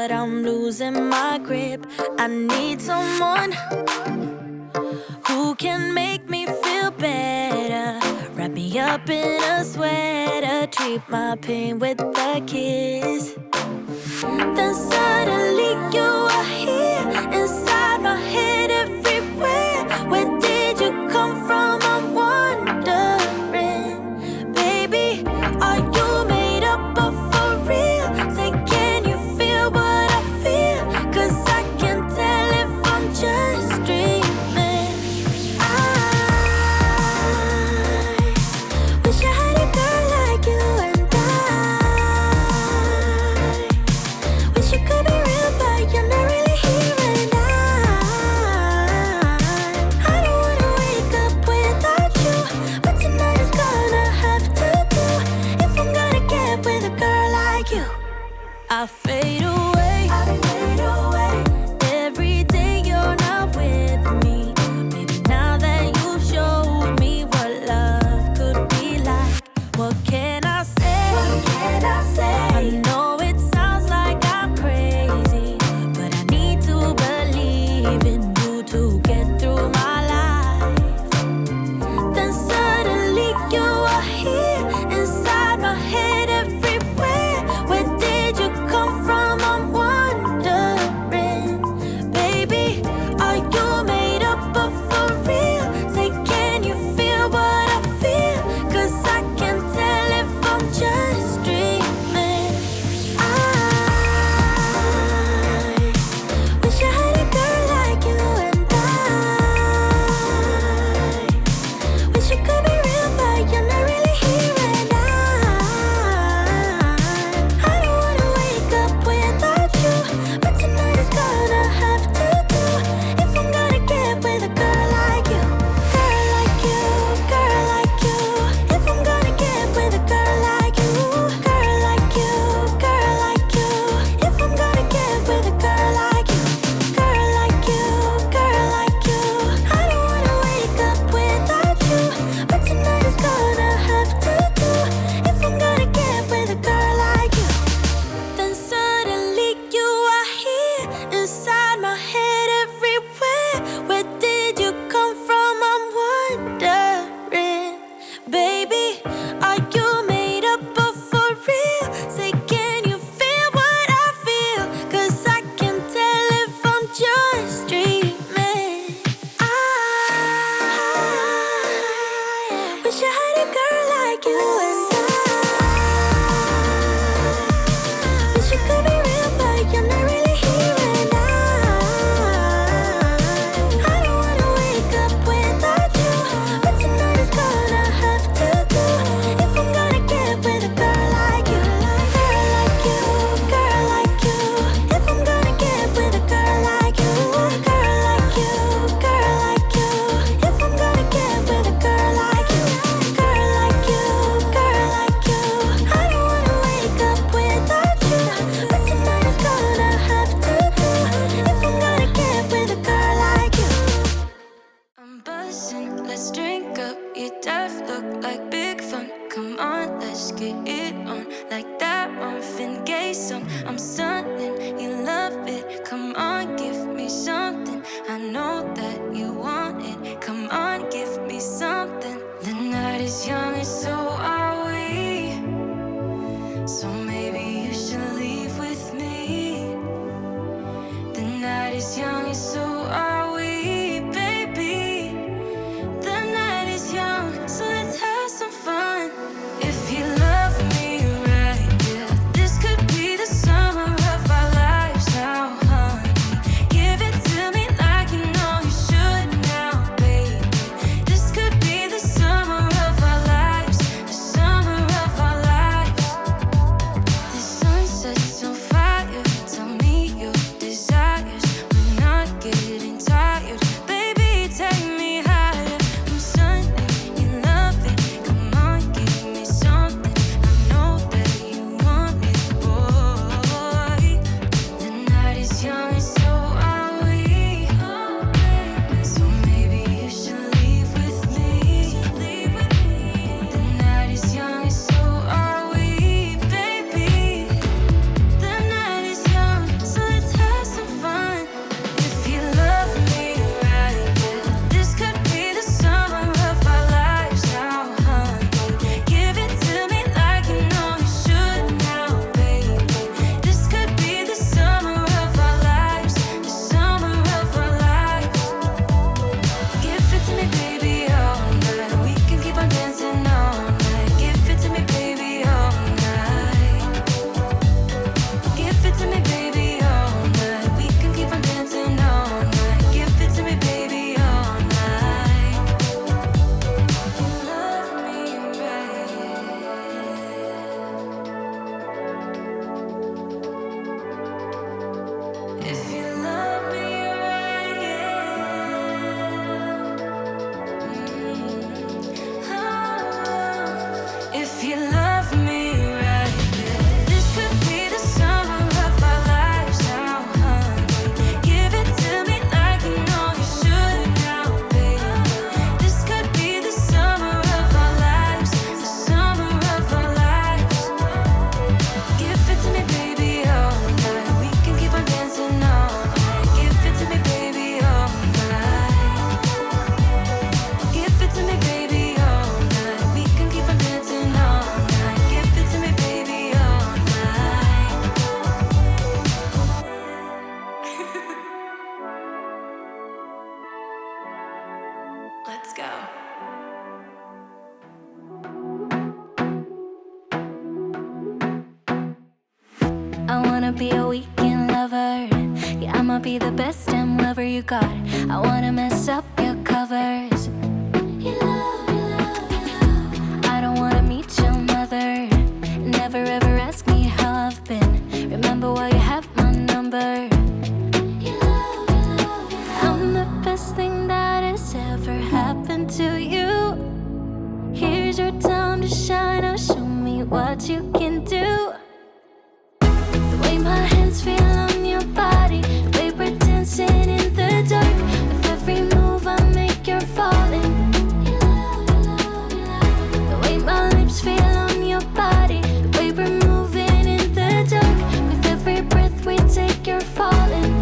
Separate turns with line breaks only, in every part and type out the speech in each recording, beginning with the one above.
but I'm losing my grip. I need someone who can make me feel better. Wrap me up in a sweater, treat my pain with a kiss. Then suddenly you are here, inside my head everywhere. Where did you come from? I'm wondering. Baby, are you made up of for real? Say, can you feel what I feel? 'Cause I can tell if I'm just dreaming. I wish I had a girl like you, and I wish you could be real, but you're not really here. And I don't wanna wake up without you, but tonight is gonna have to do. If I'm gonna get with a girl like you, I fade away. Every day you're not with me. Maybe now that you've showed me what love could be like, what can I say? I know it sounds like I'm crazy, but I need to believe in you to get through my life. Then suddenly you are here, inside my head everywhere. Where did you come from? I'm wondering. Baby, are you made up of for real? Say, can you feel what I feel? 'Cause I can tell if I'm just dreaming. I wish I had a girl like you, and I wish you could be real, but you're not really here. And I don't wanna wake up without you, but tonight is gonna have to do. If I'm gonna get with a girl like you, girl like you, girl like you. If I'm gonna get with a girl like you, girl like you, girl like you. If I'm gonna get with a girl like you, girl like you, girl like you. I don't wanna wake up without you, but tonight is gonna have to do. If I'm gonna get with a girl like you. Then suddenly you are here, inside my head everywhere. Where did you come from? I'm wondering. Baby, are you made up of for real? Say, can you feel what I feel? 'Cause I can tell if I'm just dreaming. I wish I had a girl like you, and I wish you could be real, but you're not really here. And I don't wanna wake up without you, but tonight is gonna have to do. If I'm gonna get with a girl like you, girl like you, girl like you. If I'm gonna get with a girl like you, girl like you, girl like you. If I'm gonna get with a girl like you, girl like you, girl like you. I don't wanna wake up without you, but tonight is gonna have to do. If I'm gonna get with a girl like you.
I'm buzzing, let's drink up. Your death look like big fun. Come on, let's get it on. Like that Marvin Gaye song. I'm stunning, you love it. Come on, give me something. I know that you want it. Come on, give me something. The night is young and so are we. So maybe you should leave with me. The night is young and so are we, baby. The night is young, so let's have some fun. If you love me right, yeah, this could be the summer of our I'ma be the best damn lover you got. I wanna mess up your covers. I don't wanna meet your mother. Never ever ask me how I've been. Remember why you have my number. I'm the best thing that has ever happened to you. Here's your time to shine. Now show me what you can do. The way my hands feel on your body, the way we're dancing in the dark. With every move I make, you're falling. The way my lips feel on your body, the way we're moving in the dark. With every breath we take, you're falling.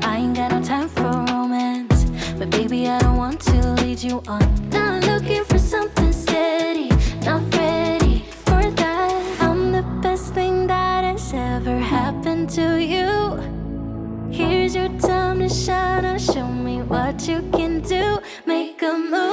I ain't got no time for romance, but baby, I don't want to lead you on. Not looking for something steady, not ready for that. I'm the best thing that has ever happened to you. Here's your time to shine. Now show me what you can do. Make a move.